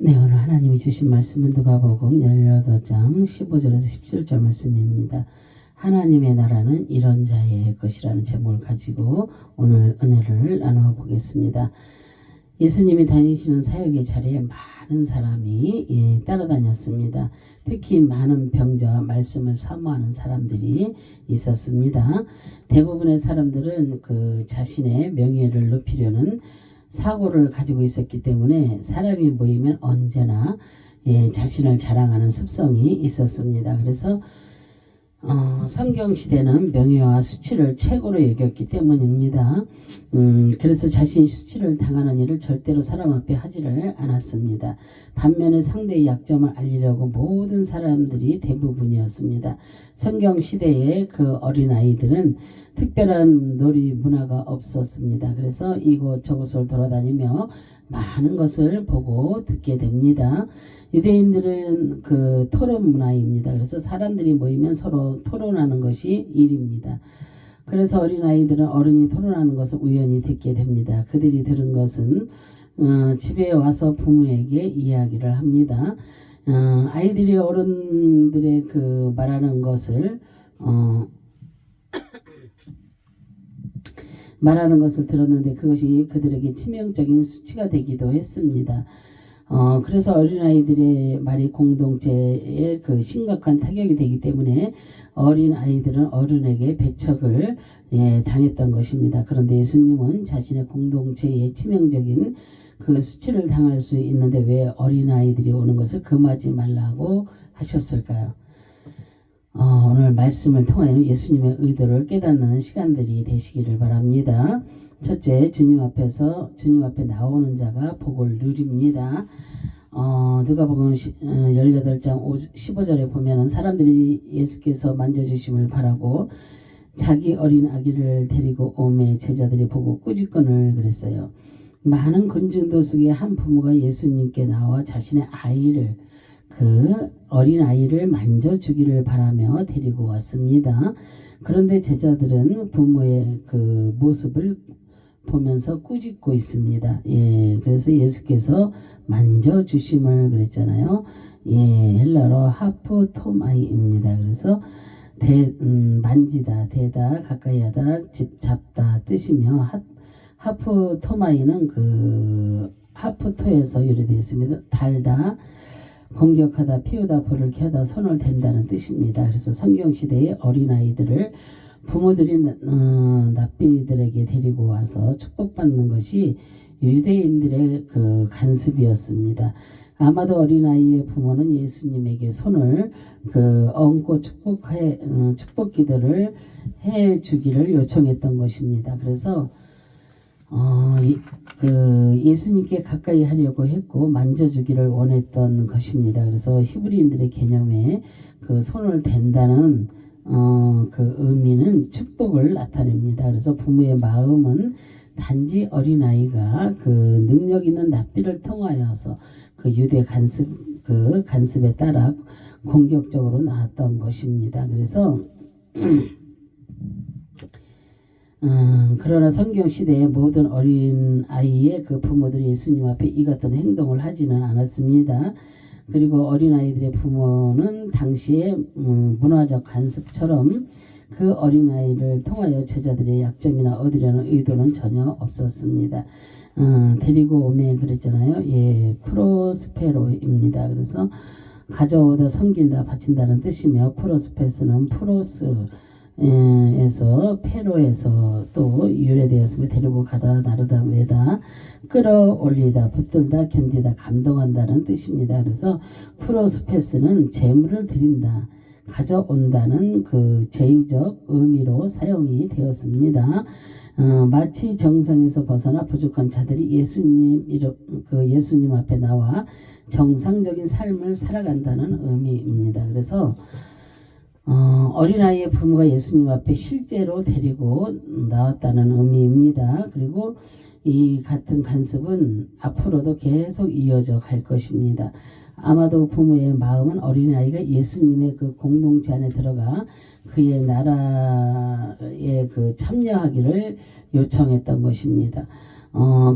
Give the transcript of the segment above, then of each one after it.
네, 오늘 하나님이 주신 말씀은 누가복음 18장 15절에서 17절 말씀입니다. 하나님의 나라는 이런 자의 것이라는 제목을 가지고 오늘 은혜를 나누어 보겠습니다. 예수님이 다니시는 사역의 자리에 많은 사람이 따라다녔습니다. 특히 많은 병자와 말씀을 사모하는 사람들이 있었습니다. 대부분의 사람들은 그 자신의 명예를 높이려는 사고를 가지고 있었기 때문에 사람이 모이면 언제나 자신을 자랑하는 습성이 있었습니다. 그래서 성경시대는 명예와 수치를 최고로 여겼기 때문입니다. 그래서 자신이 수치를 당하는 일을 절대로 사람 앞에 하지를 않았습니다. 반면에 상대의 약점을 알리려고 모든 사람들이 대부분이었습니다. 성경시대의 그 어린아이들은 특별한 놀이 문화가 없었습니다. 그래서 이곳저곳을 돌아다니며 많은 것을 보고 듣게 됩니다. 유대인들은 그 토론 문화입니다. 그래서 사람들이 모이면 서로 토론하는 것이 일입니다. 그래서 어린아이들은 어른이 토론하는 것을 우연히 듣게 됩니다. 그들이 들은 것은 집에 와서 부모에게 이야기를 합니다. 아이들이 어른들의 그 말하는 것을 들었는데 그것이 그들에게 치명적인 수치가 되기도 했습니다. 그래서 어린아이들의 말이 공동체에 그 심각한 타격이 되기 때문에 어린아이들은 어른에게 배척을 당했던 것입니다. 그런데 예수님은 자신의 공동체에 치명적인 그 수치를 당할 수 있는데 왜 어린아이들이 오는 것을 금하지 말라고 하셨을까요? 오늘 말씀을 통하여 예수님의 의도를 깨닫는 시간들이 되시기를 바랍니다. 첫째, 주님 앞에 나오는 자가 복을 누립니다. 누가복음 18장 15절에 보면은 사람들이 예수께서 만져주심을 바라고 자기 어린 아기를 데리고 오매 제자들이 보고 꾸짖거늘 그랬어요. 많은 군중들 속에 한 부모가 예수님께 나와 자신의 아이를 그 어린 아이를 만져주기를 바라며 데리고 왔습니다. 그런데 제자들은 부모의 그 모습을 보면서 꾸짖고 있습니다. 그래서 예수께서 만져주심을 그랬잖아요. 헬라로 하프토마이입니다. 그래서 만지다, 대다, 가까이 하다, 잡다 뜻이며 하프토마이는 그 하프토에서 유래되어 있습니다. 달다, 공격하다, 피우다, 불을 켜다, 손을 댄다는 뜻입니다. 그래서 성경시대의 어린아이들을 부모들이 납비들에게 데리고 와서 축복받는 것이 유대인들의 그 관습이었습니다. 아마도 어린아이의 부모는 예수님에게 손을 얹고 축복 기도를 해 주기를 요청했던 것입니다. 그래서 예수님께 가까이 하려고 했고 만져주기를 원했던 것입니다. 그래서 히브리인들의 개념에 그 손을 댄다는 그 의미는 축복을 나타냅니다. 그래서 부모의 마음은 단지 어린아이가 그 능력 있는 납비를 통하여서 그 유대 간습에 따라 공격적으로 나왔던 것입니다. 그래서 그러나 성경 시대의 모든 어린 아이의 그 부모들이 예수님 앞에 이 같은 행동을 하지는 않았습니다. 그리고 어린아이들의 부모는 당시에 문화적 간섭처럼 그 어린아이를 통하여 제자들의 약점이나 얻으려는 의도는 전혀 없었습니다. 데리고 오매 그랬잖아요. 프로스페로입니다. 그래서 가져오다, 섬긴다, 바친다는 뜻이며 프로스페스는 에서 페로에서 또 유래되었으며 데리고 가다, 나르다, 외다, 끌어올리다, 붙들다, 견디다, 감동한다는 뜻입니다. 그래서 프로스페스는 재물을 드린다, 가져온다는 그 제의적 의미로 사용이 되었습니다. 마치 정상에서 벗어나 부족한 자들이 예수님 앞에 나와 정상적인 삶을 살아간다는 의미입니다. 그래서 어린아이의 부모가 예수님 앞에 실제로 데리고 나왔다는 의미입니다. 그리고 이 같은 간섭은 앞으로도 계속 이어져 갈 것입니다. 아마도 부모의 마음은 어린아이가 예수님의 그 공동체 안에 들어가 그의 나라에 그 참여하기를 요청했던 것입니다.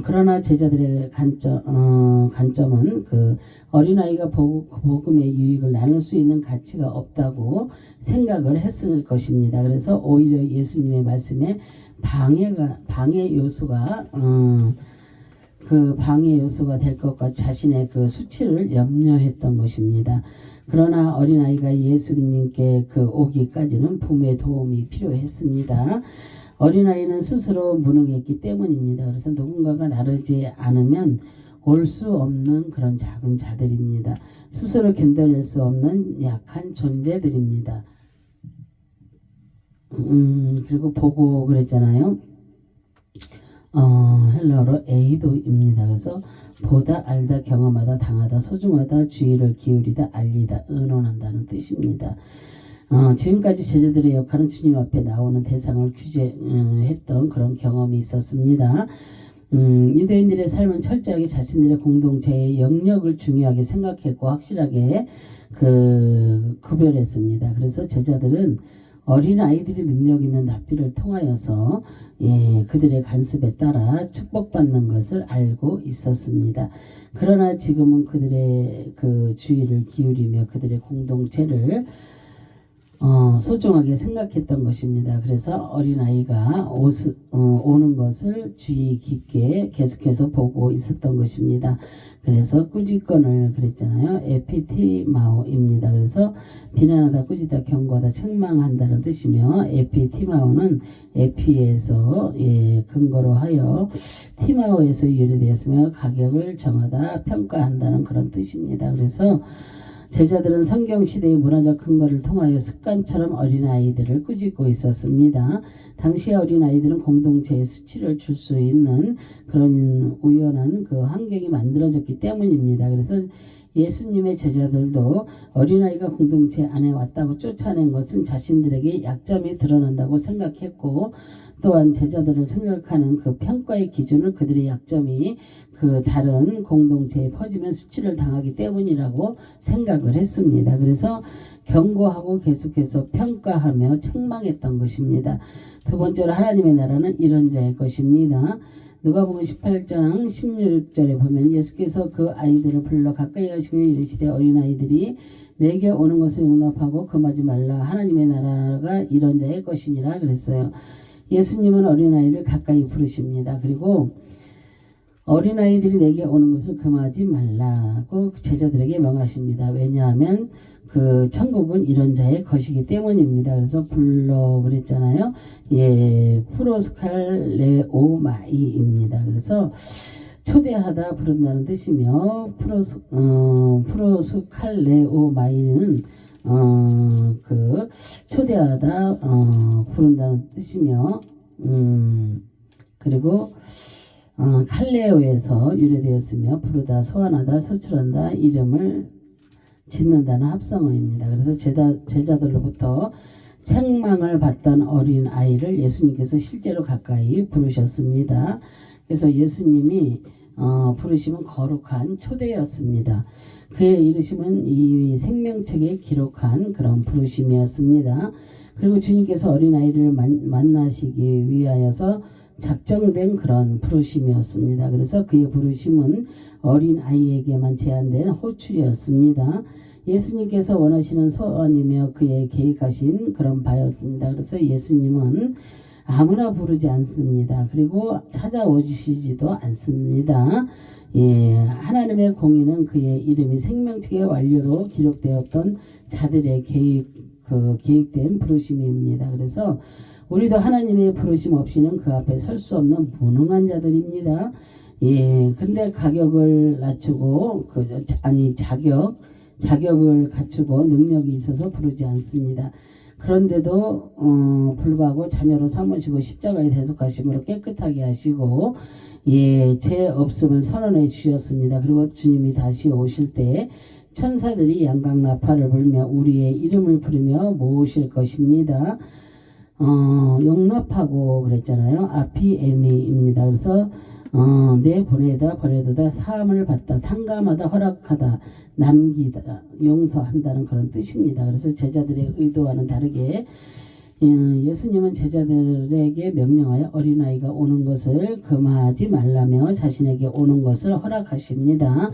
그러나 제자들의 관점은 그 어린아이가 복음의 유익을 나눌 수 있는 가치가 없다고 생각을 했을 것입니다. 그래서 오히려 예수님의 말씀에 방해 요소가 그 방해 요소가 될 것과 자신의 그 수치를 염려했던 것입니다. 그러나 어린아이가 예수님께 그 오기까지는 부모의 도움이 필요했습니다. 어린아이는 스스로 무능했기 때문입니다. 그래서 누군가가 나르지 않으면 올 수 없는 그런 작은 자들입니다. 스스로 견뎌낼 수 없는 약한 존재들입니다. 그리고 보고 그랬잖아요. 헬라어로 에이도입니다. 그래서 보다, 알다, 경험하다, 당하다, 소중하다, 주의를 기울이다, 알리다, 의논한다는 뜻입니다. 지금까지 제자들의 역할은 주님 앞에 나오는 대상을 규제했던 그런 경험이 있었습니다. 유대인들의 삶은 철저하게 자신들의 공동체의 영역을 중요하게 생각했고 확실하게 구별했습니다. 그래서 제자들은 어린 아이들이 능력 있는 납비를 통하여서 그들의 간섭에 따라 축복받는 것을 알고 있었습니다. 그러나 지금은 그들의 그 주의를 기울이며 그들의 공동체를 소중하게 생각했던 것입니다. 그래서 어린아이가 오는 것을 주의 깊게 계속해서 보고 있었던 것입니다. 그래서 꾸짖건을 그랬잖아요. 에피티마오입니다. 그래서 비난하다, 꾸짖다, 경고하다, 책망한다는 뜻이며 에피티마오는 에피에서 근거로 하여 티마오에서 유래되었으며 가격을 정하다, 평가한다는 그런 뜻입니다. 그래서 제자들은 성경 시대의 문화적 근거를 통하여 습관처럼 어린아이들을 꾸짖고 있었습니다. 당시 어린아이들은 공동체에 수치를 줄 수 있는 그런 우연한 그 환경이 만들어졌기 때문입니다. 그래서 예수님의 제자들도 어린아이가 공동체 안에 왔다고 쫓아낸 것은 자신들에게 약점이 드러난다고 생각했고 또한 제자들을 생각하는 그 평가의 기준은 그들의 약점이 그 다른 공동체에 퍼지면 수치를 당하기 때문이라고 생각을 했습니다. 그래서 경고하고 계속해서 평가하며 책망했던 것입니다. 두 번째로 하나님의 나라는 이런 자의 것입니다. 누가복음 18장 16절에 보면 예수께서 그 아이들을 불러 가까이 가시고 이르시되 어린아이들이 내게 오는 것을 용납하고 금하지 말라. 하나님의 나라가 이런 자의 것이니라 그랬어요. 예수님은 어린아이를 가까이 부르십니다. 그리고 어린아이들이 내게 오는 것을 금하지 말라고 제자들에게 명하십니다. 왜냐하면 그 천국은 이런 자의 것이기 때문입니다. 그래서 불러 그랬잖아요. 프로스칼레오마이입니다. 그래서 초대하다 부른다는 뜻이며 프로스칼레오마이는 그 초대하다 부른다는 뜻이며 그리고 칼레오에서 유래되었으며 부르다, 소환하다, 소출한다, 이름을 짓는다는 합성어입니다. 그래서 제자들로부터 책망을 받던 어린 아이를 예수님께서 실제로 가까이 부르셨습니다. 그래서 예수님이 부르심은 거룩한 초대였습니다. 그의 이르심은 이 생명책에 기록한 그런 부르심이었습니다. 그리고 주님께서 어린아이를 만나시기 위하여서 작정된 그런 부르심이었습니다. 그래서 그의 부르심은 어린아이에게만 제한된 호출이었습니다. 예수님께서 원하시는 소원이며 그의 계획하신 그런 바였습니다. 그래서 예수님은 아무나 부르지 않습니다. 그리고 찾아오시지도 않습니다. 하나님의 공의는 그의 이름이 생명책의 완료로 기록되었던 자들의 계획된 부르심입니다. 그래서 우리도 하나님의 부르심 없이는 그 앞에 설 수 없는 무능한 자들입니다. 근데 가격을 낮추고 자격을 갖추고 능력이 있어서 부르지 않습니다. 그런데도 불구하고 자녀로 삼으시고 십자가에 대속하심으로 깨끗하게 하시고 죄 없음을 선언해 주셨습니다. 그리고 주님이 다시 오실 때 천사들이 양각 나팔을 불며 우리의 이름을 부르며 모으실 것입니다. 용납하고 그랬잖아요. 아피에미입니다. 그래서 내 보내다 버려두다 사함을 받다 탕감하다 허락하다 남기다 용서한다는 그런 뜻입니다. 그래서 제자들의 의도와는 다르게 예수님은 제자들에게 명령하여 어린아이가 오는 것을 금하지 말라며 자신에게 오는 것을 허락하십니다.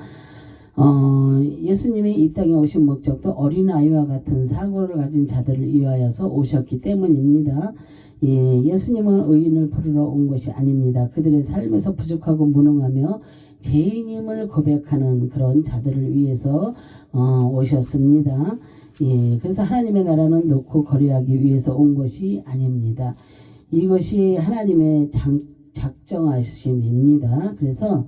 예수님이 이 땅에 오신 목적도 어린아이와 같은 사고를 가진 자들을 위하여서 오셨기 때문입니다. 예수님은 의인을 부르러 온 것이 아닙니다. 그들의 삶에서 부족하고 무능하며 죄인임을 고백하는 그런 자들을 위해서 오셨습니다. 그래서 하나님의 나라는 놓고 거래하기 위해서 온 것이 아닙니다. 이것이 하나님의 작정하심입니다. 그래서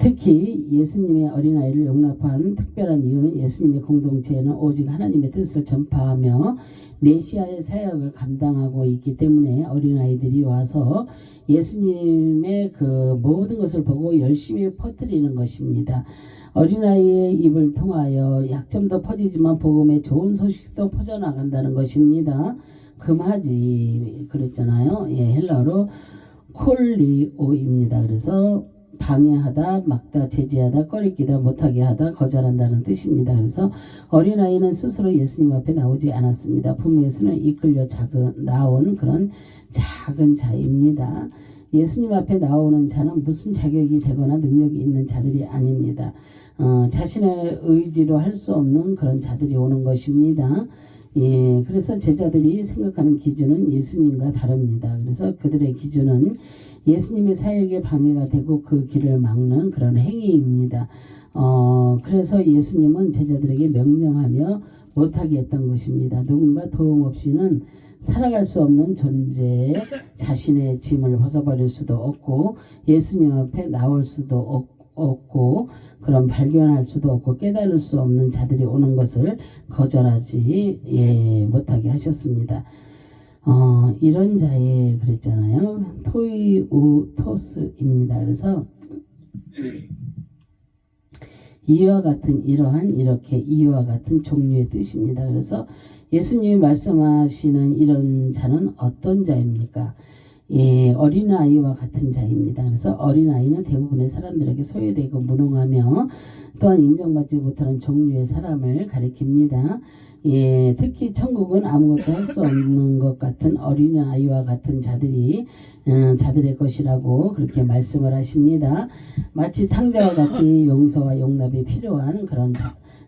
특히 예수님의 어린아이를 용납한 특별한 이유는 예수님의 공동체에는 오직 하나님의 뜻을 전파하며 메시아의 사역을 감당하고 있기 때문에 어린아이들이 와서 예수님의 그 모든 것을 보고 열심히 퍼뜨리는 것입니다. 어린아이의 입을 통하여 약점도 퍼지지만 복음의 좋은 소식도 퍼져나간다는 것입니다. 금하지 그랬잖아요. 헬라어로 콜리오입니다. 그래서 방해하다, 막다, 제지하다, 꺼리끼다, 못하게 하다, 거절한다는 뜻입니다. 그래서 어린아이는 스스로 예수님 앞에 나오지 않았습니다. 품에서는 이끌려 나온 그런 작은 자입니다. 예수님 앞에 나오는 자는 무슨 자격이 되거나 능력이 있는 자들이 아닙니다. 자신의 의지로 할 수 없는 그런 자들이 오는 것입니다. 그래서 제자들이 생각하는 기준은 예수님과 다릅니다. 그래서 그들의 기준은 예수님의 사역에 방해가 되고 그 길을 막는 그런 행위입니다. 그래서 예수님은 제자들에게 명령하며 못하게 했던 것입니다. 누군가 도움 없이는 살아갈 수 없는 존재, 자신의 짐을 벗어버릴 수도 없고 예수님 앞에 나올 수도 없고 그런 발견할 수도 없고 깨달을 수 없는 자들이 오는 것을 거절하지 못하게 하셨습니다. 이런 자에 그랬잖아요. 토이우토스입니다. 그래서 이와 같은 이렇게 이와 같은 종류의 뜻입니다. 그래서 예수님이 말씀하시는 이런 자는 어떤 자입니까? 어린아이와 같은 자입니다. 그래서 어린아이는 대부분의 사람들에게 소외되고 무능하며 또한 인정받지 못하는 종류의 사람을 가리킵니다. 특히 천국은 아무것도 할 수 없는 것 같은 어린아이와 같은 자들의 것이라고 그렇게 말씀을 하십니다. 마치 탕자와 같이 용서와 용납이 필요한 그런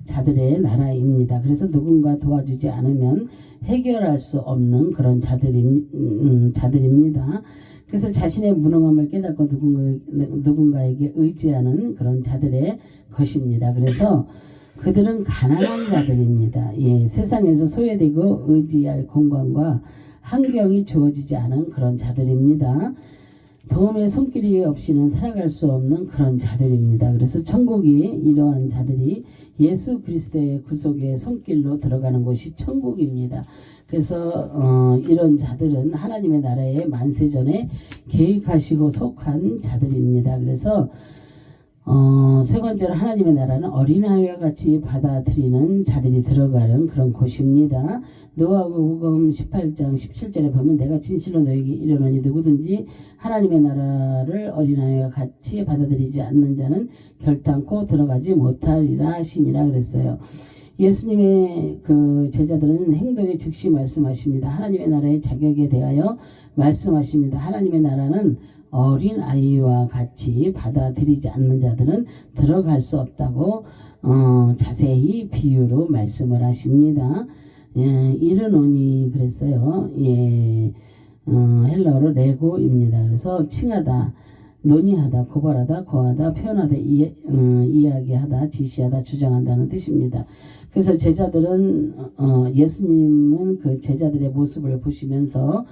자들의 나라입니다. 그래서 누군가 도와주지 않으면 해결할 수 없는 그런 자들입니다. 그래서 자신의 무능함을 깨닫고 누군가에게 의지하는 그런 자들의 것입니다. 그래서 그들은 가난한 자들입니다. 세상에서 소외되고 의지할 공간과 환경이 주어지지 않은 그런 자들입니다. 도움의 손길이 없이는 살아갈 수 없는 그런 자들입니다. 그래서 천국이 이러한 자들이 예수 그리스도의 구속의 손길로 들어가는 곳이 천국입니다. 그래서 이런 자들은 하나님의 나라에 만세전에 계획하시고 속한 자들입니다. 그래서 세 번째로 하나님의 나라는 어린아이와 같이 받아들이는 자들이 들어가는 그런 곳입니다. 누가복음 18장 17절에 보면 내가 진실로 너에게 이르노니 누구든지 하나님의 나라를 어린아이와 같이 받아들이지 않는 자는 결단코 들어가지 못하리라 하시니라 그랬어요. 예수님의 그 제자들은 행동에 즉시 말씀하십니다. 하나님의 나라의 자격에 대하여 말씀하십니다. 하나님의 나라는 어린아이와 같이 받아들이지 않는 자들은 들어갈 수 없다고 자세히 비유로 말씀을 하십니다. 이르노니 그랬어요. 헬라어로 레고입니다. 그래서 칭하다, 논의하다, 고발하다, 거하다, 표현하다, 이야기하다, 지시하다, 주장한다는 뜻입니다. 그래서 제자들은 예수님은 그 제자들의 모습을 보시면서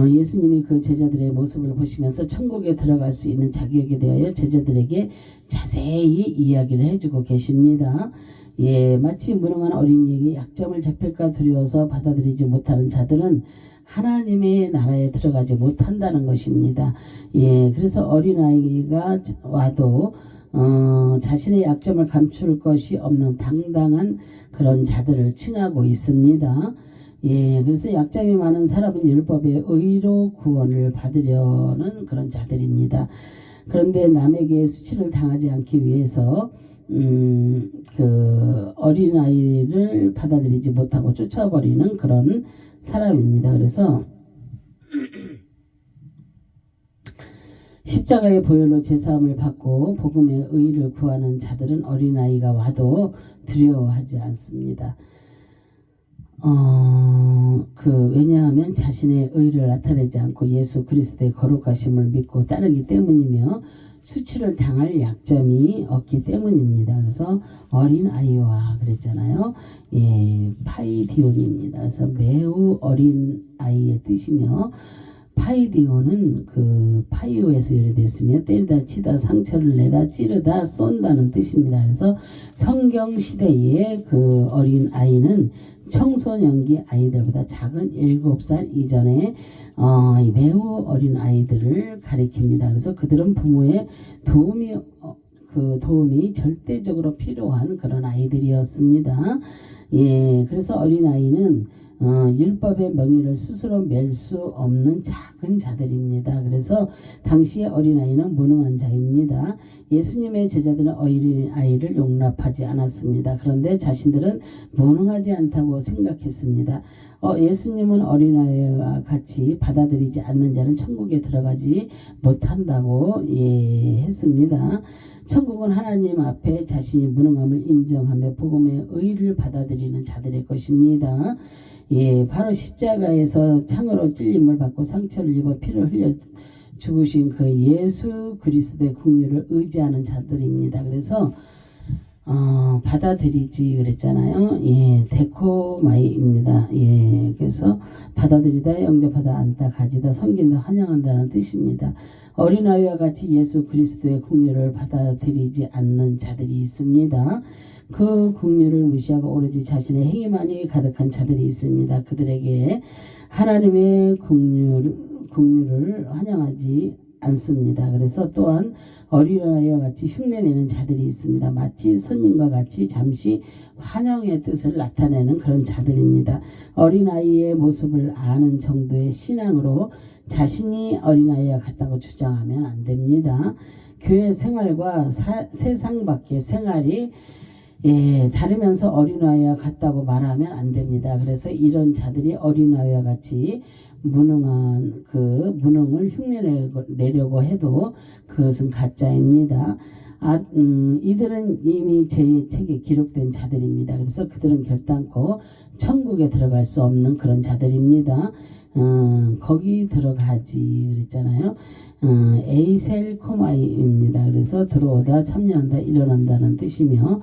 예수님이 그 제자들의 모습을 보시면서 천국에 들어갈 수 있는 자격에 대하여 제자들에게 자세히 이야기를 해주고 계십니다. 마치 무능한 어린이에게 약점을 잡힐까 두려워서 받아들이지 못하는 자들은 하나님의 나라에 들어가지 못한다는 것입니다. 그래서 어린아이가 와도 자신의 약점을 감출 것이 없는 당당한 그런 자들을 칭하고 있습니다. 그래서 약점이 많은 사람은 율법의 의로 구원을 받으려는 그런 자들입니다. 그런데 남에게 수치를 당하지 않기 위해서 그 어린아이를 받아들이지 못하고 쫓아버리는 그런 사람입니다. 그래서 십자가의 보혈로 제사함을 받고 복음의 의를 구하는 자들은 어린아이가 와도 두려워하지 않습니다. 왜냐하면 자신의 의를 나타내지 않고 예수 그리스도의 거룩하심을 믿고 따르기 때문이며 수치를 당할 약점이 없기 때문입니다. 그래서 어린아이와 그랬잖아요. 예, 파이디온입니다. 그래서 매우 어린 아이의 뜻이며 파이디오는 그 파이오에서 유래됐으며 때리다 치다 상처를 내다 찌르다 쏜다는 뜻입니다. 그래서 성경 시대의 그 어린 아이는 청소년기 아이들보다 작은 7살 이전에 매우 어린 아이들을 가리킵니다. 그래서 그들은 부모의 도움이 절대적으로 필요한 그런 아이들이었습니다. 예, 그래서 어린 아이는 율법의 명의를 스스로 맬 수 없는 작은 자들입니다. 그래서 당시의 어린아이는 무능한 자입니다. 예수님의 제자들은 어린아이를 용납하지 않았습니다. 그런데 자신들은 무능하지 않다고 생각했습니다. 예수님은 어린아이와 같이 받아들이지 않는 자는 천국에 들어가지 못한다고 했습니다. 천국은 하나님 앞에 자신이 무능함을 인정하며 복음의 의를 받아들이는 자들의 것입니다. 예, 바로 십자가에서 창으로 찔림을 받고 상처를 입어 피를 흘려 죽으신 그 예수 그리스도의 긍휼을 의지하는 자들입니다. 그래서 받아들이지 그랬잖아요. 예, 데코마이입니다. 예, 그래서 받아들이다, 영접하다, 안다, 가지다, 섬긴다, 환영한다는 뜻입니다. 어린아이와 같이 예수 그리스도의 긍휼을 받아들이지 않는 자들이 있습니다. 그 긍휼을 무시하고 오로지 자신의 행위만이 가득한 자들이 있습니다. 그들에게 하나님의 긍휼을 환영하지 않습니다. 그래서 또한 어린아이와 같이 흉내내는 자들이 있습니다. 마치 손님과 같이 잠시 환영의 뜻을 나타내는 그런 자들입니다. 어린아이의 모습을 아는 정도의 신앙으로 자신이 어린아이와 같다고 주장하면 안 됩니다. 교회 생활과 세상 밖의 생활이 다르면서 어린아이와 같다고 말하면 안 됩니다. 그래서 이런 자들이 어린아이와 같이 무능을 흉내내려고 해도 그것은 가짜입니다. 이들은 이미 제 책에 기록된 자들입니다. 그래서 그들은 결단코 천국에 들어갈 수 없는 그런 자들입니다. 거기 들어가지 그랬잖아요. 에이셀 코마이입니다. 그래서 들어오다 참여한다 일어난다는 뜻이며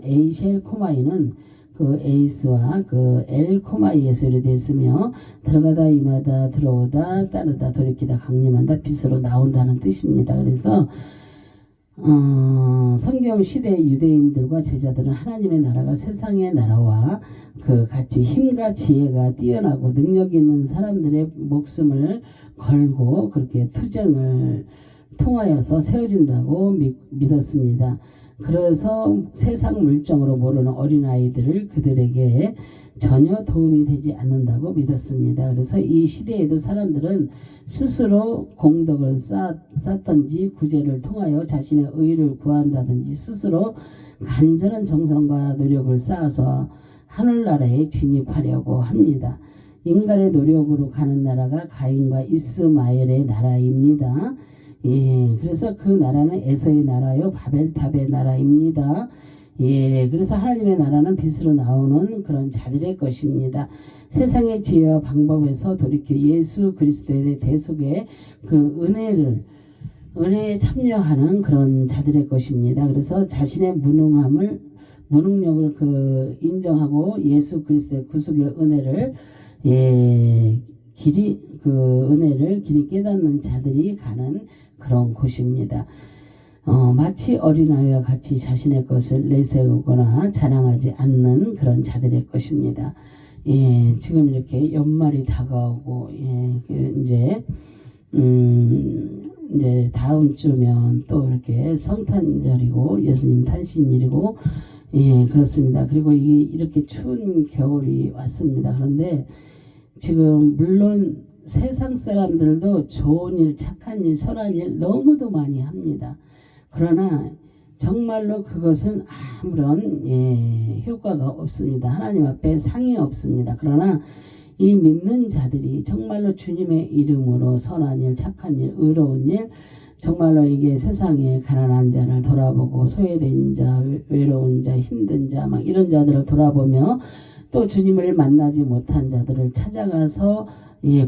에이셀 코마이는 그 에이스와 그 엘 코마이에서 유래됐으며 들어가다 임하다 들어오다 따르다 돌이키다 강림한다 빛으로 나온다는 뜻입니다. 그래서 성경 시대의 유대인들과 제자들은 하나님의 나라가 세상의 나라와 그 같이 힘과 지혜가 뛰어나고 능력 있는 사람들의 목숨을 걸고 그렇게 투쟁을 통하여서 세워진다고 믿었습니다. 그래서 세상 물정으로 모르는 어린아이들을 그들에게 전혀 도움이 되지 않는다고 믿었습니다. 그래서 이 시대에도 사람들은 스스로 공덕을 쌓던지 구제를 통하여 자신의 의를 구한다든지 스스로 간절한 정성과 노력을 쌓아서 하늘나라에 진입하려고 합니다. 인간의 노력으로 가는 나라가 가인과 이스마엘의 나라입니다. 예, 그래서 그 나라는 에서의 나라요 바벨탑의 나라입니다. 예, 그래서 하나님의 나라는 빛으로 나오는 그런 자들의 것입니다. 세상의 지혜와 방법에서 돌이켜 예수 그리스도의 대속의 그 은혜에 참여하는 그런 자들의 것입니다. 그래서 자신의 무능력을 인정하고 예수 그리스도의 구속의 은혜를 길이 깨닫는 자들이 가는 그런 곳입니다. 마치 어린아이와 같이 자신의 것을 내세우거나 자랑하지 않는 그런 자들의 것입니다. 예, 지금 이렇게 연말이 다가오고, 이제 다음 주면 또 이렇게 성탄절이고 예수님 탄신일이고, 그렇습니다. 그리고 이게 이렇게 추운 겨울이 왔습니다. 그런데 지금 물론 세상 사람들도 좋은 일, 착한 일, 선한 일 너무도 많이 합니다. 그러나 정말로 그것은 아무런 효과가 없습니다. 하나님 앞에 상이 없습니다. 그러나 이 믿는 자들이 정말로 주님의 이름으로 선한 일, 착한 일, 의로운 일, 정말로 이게 세상에 가난한 자를 돌아보고 소외된 자, 외로운 자, 힘든 자, 막 이런 자들을 돌아보며 또 주님을 만나지 못한 자들을 찾아가서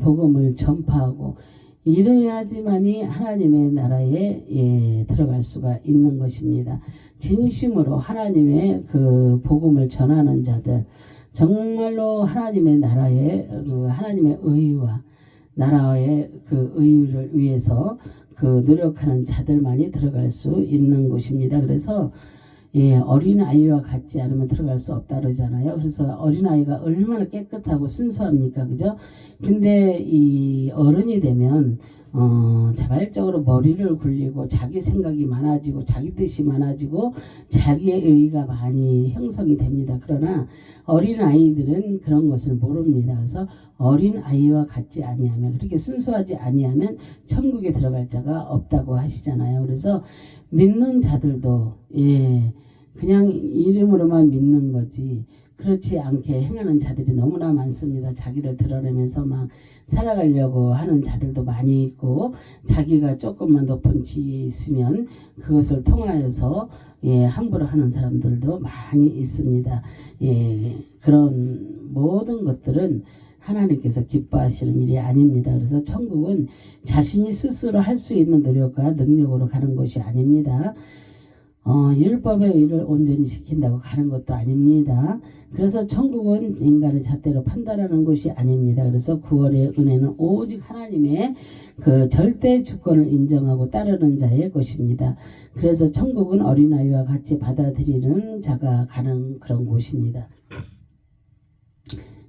복음을 전파하고 이래야지만이 하나님의 나라에 들어갈 수가 있는 것입니다. 진심으로 하나님의 그 복음을 전하는 자들, 정말로 하나님의 나라에 하나님의 의와 나라의 그 의를 위해서 그 노력하는 자들만이 들어갈 수 있는 곳입니다. 그래서 어린 아이와 같지 않으면 들어갈 수 없다 그러잖아요. 그래서 어린 아이가 얼마나 깨끗하고 순수합니까, 그죠? 근데 이 어른이 되면 자발적으로 머리를 굴리고 자기 생각이 많아지고 자기 뜻이 많아지고 자기의 의의가 많이 형성이 됩니다. 그러나 어린 아이들은 그런 것을 모릅니다. 그래서 어린 아이와 같지 아니하면, 그렇게 순수하지 아니하면 천국에 들어갈 자가 없다고 하시잖아요. 그래서 믿는 자들도 그냥 이름으로만 믿는 거지 그렇지 않게 행하는 자들이 너무나 많습니다. 자기를 드러내면서 막 살아가려고 하는 자들도 많이 있고, 자기가 조금만 높은 지위에 있으면 그것을 통하여서 함부로 하는 사람들도 많이 있습니다. 그런 모든 것들은 하나님께서 기뻐하시는 일이 아닙니다. 그래서 천국은 자신이 스스로 할 수 있는 노력과 능력으로 가는 것이 아닙니다. 율법의 의를 온전히 지킨다고 가는 것도 아닙니다. 그래서 천국은 인간의 잣대로 판단하는 것이 아닙니다. 그래서 구원의 은혜는 오직 하나님의 그 절대 주권을 인정하고 따르는 자의 것입니다. 그래서 천국은 어린아이와 같이 받아들이는 자가 가는 그런 곳입니다.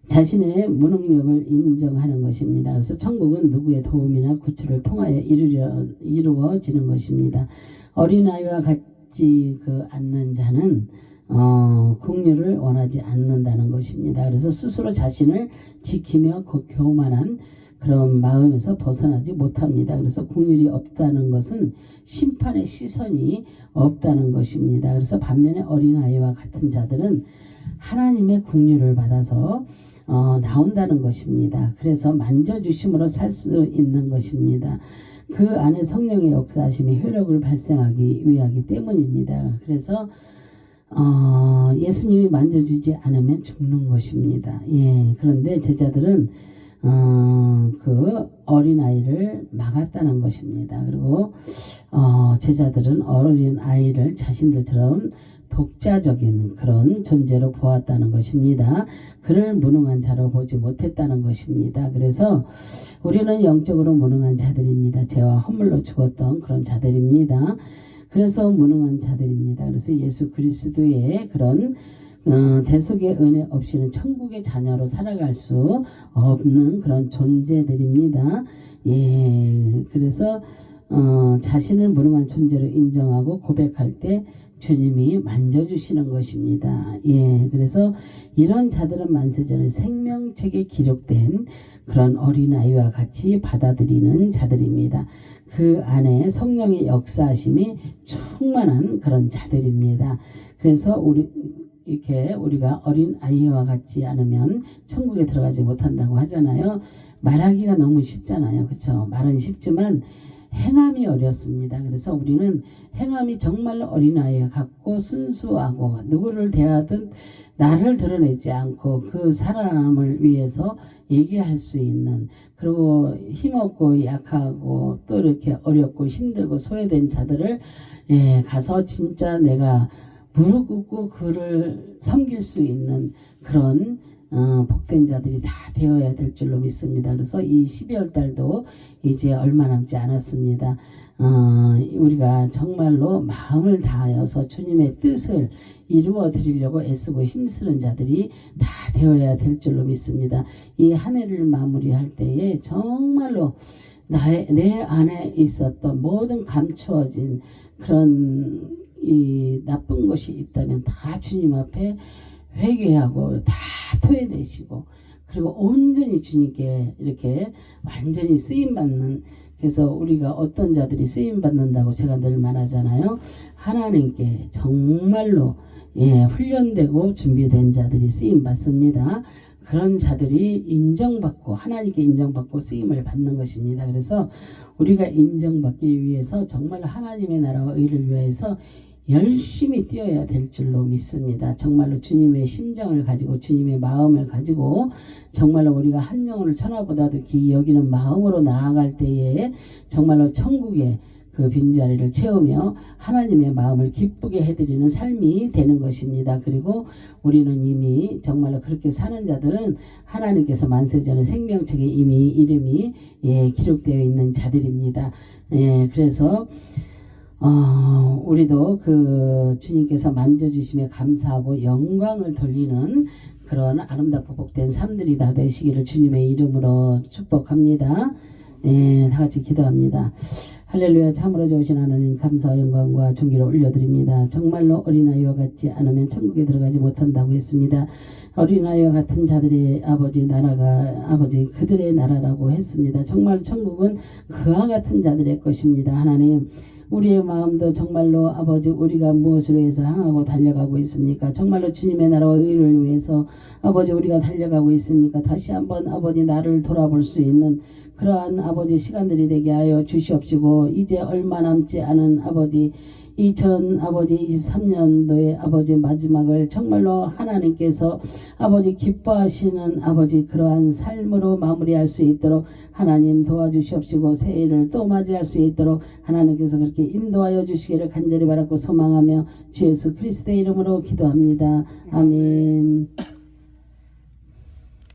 자신의 무능력을 인정하는 것입니다. 그래서 천국은 누구의 도움이나 구출을 통하여 이루어지는 것입니다. 어린아이와 같이 않는 자는 긍휼을 원하지 않는다는 것입니다. 그래서 스스로 자신을 지키며 교만한 그런 마음에서 벗어나지 못합니다. 그래서 긍휼이 없다는 것은 심판의 시선이 없다는 것입니다. 그래서 반면에 어린아이와 같은 자들은 하나님의 긍휼을 받아서 나온다는 것입니다. 그래서 만져주심으로 살 수 있는 것입니다. 그 안에 성령의 역사하심이 효력을 발생하기 위하기 때문입니다. 그래서 예수님이 만져주지 않으면 죽는 것입니다. 그런데 제자들은 그 어린아이를 막았다는 것입니다. 그리고 제자들은 어린아이를 자신들처럼 독자적인 그런 존재로 보았다는 것입니다. 그를 무능한 자로 보지 못했다는 것입니다. 그래서 우리는 영적으로 무능한 자들입니다. 죄와 허물로 죽었던 그런 자들입니다. 그래서 무능한 자들입니다. 그래서 예수 그리스도의 그런 대속의 은혜 없이는 천국의 자녀로 살아갈 수 없는 그런 존재들입니다. 그래서 자신을 무능한 존재로 인정하고 고백할 때 주님이 만져주시는 것입니다. 그래서 이런 자들은 만세전에 생명책에 기록된 그런 어린아이와 같이 받아들이는 자들입니다. 그 안에 성령의 역사하심이 충만한 그런 자들입니다. 그래서 우리가 어린아이와 같지 않으면 천국에 들어가지 못한다고 하잖아요. 말하기가 너무 쉽잖아요. 그렇죠? 말은 쉽지만 행함이 어렵습니다. 그래서 우리는 행함이 정말로 어린아이와 같고 순수하고 누구를 대하든 나를 드러내지 않고 그 사람을 위해서 얘기할 수 있는, 그리고 힘없고 약하고 또 이렇게 어렵고 힘들고 소외된 자들을 가서 진짜 내가 무릎 꿇고 그를 섬길 수 있는 그런 복된 자들이 다 되어야 될 줄로 믿습니다. 그래서 이 12월 달도 이제 얼마 남지 않았습니다. 우리가 정말로 마음을 다하여서 주님의 뜻을 이루어 드리려고 애쓰고 힘쓰는 자들이 다 되어야 될 줄로 믿습니다. 이 한 해를 마무리할 때에 정말로 내 안에 있었던 모든 감추어진 그런 이 나쁜 것이 있다면 다 주님 앞에 회개하고 다 토해내시고, 그리고 온전히 주님께 이렇게 완전히 쓰임 받는, 그래서 우리가 어떤 자들이 쓰임 받는다고 제가 늘 말하잖아요. 하나님께 정말로 훈련되고 준비된 자들이 쓰임 받습니다. 그런 자들이 인정받고 하나님께 인정받고 쓰임을 받는 것입니다. 그래서 우리가 인정받기 위해서 정말 하나님의 나라와 의를 위해서 열심히 뛰어야 될 줄로 믿습니다. 정말로 주님의 심정을 가지고 주님의 마음을 가지고 정말로 우리가 한 영혼을 천하보다도 귀히 여기는 마음으로 나아갈 때에 정말로 천국의 그 빈자리를 채우며 하나님의 마음을 기쁘게 해드리는 삶이 되는 것입니다. 그리고 우리는 이미 정말로 그렇게 사는 자들은 하나님께서 만세전에 생명책에 이미 이름이 기록되어 있는 자들입니다. 그래서 우리도 그 주님께서 만져주심에 감사하고 영광을 돌리는 그런 아름답고 복된 삶들이 다 되시기를 주님의 이름으로 축복합니다. 다 같이 기도합니다. 할렐루야. 참으로 좋으신 하나님 감사와 영광과 존귀를 올려드립니다. 정말로 어린아이와 같지 않으면 천국에 들어가지 못한다고 했습니다. 어린아이와 같은 자들의 아버지 나라가 아버지 그들의 나라라고 했습니다. 정말 천국은 그와 같은 자들의 것입니다. 하나님, 우리의 마음도 정말로 아버지 우리가 무엇으로 해서 향하고 달려가고 있습니까? 정말로 주님의 나라와 의를 위해서 아버지 우리가 달려가고 있습니까? 다시 한번 아버지 나를 돌아볼 수 있는 그러한 아버지 시간들이 되게 하여 주시옵시고, 이제 얼마 남지 않은 아버지 2023년도의 아버지 마지막을 정말로 하나님께서 아버지 기뻐하시는 아버지 그러한 삶으로 마무리할 수 있도록 하나님 도와주시옵시고, 새해를 또 맞이할 수 있도록 하나님께서 그렇게 인도하여 주시기를 간절히 바라고 소망하며 주 예수 그리스도의 이름으로 기도합니다. 아멘.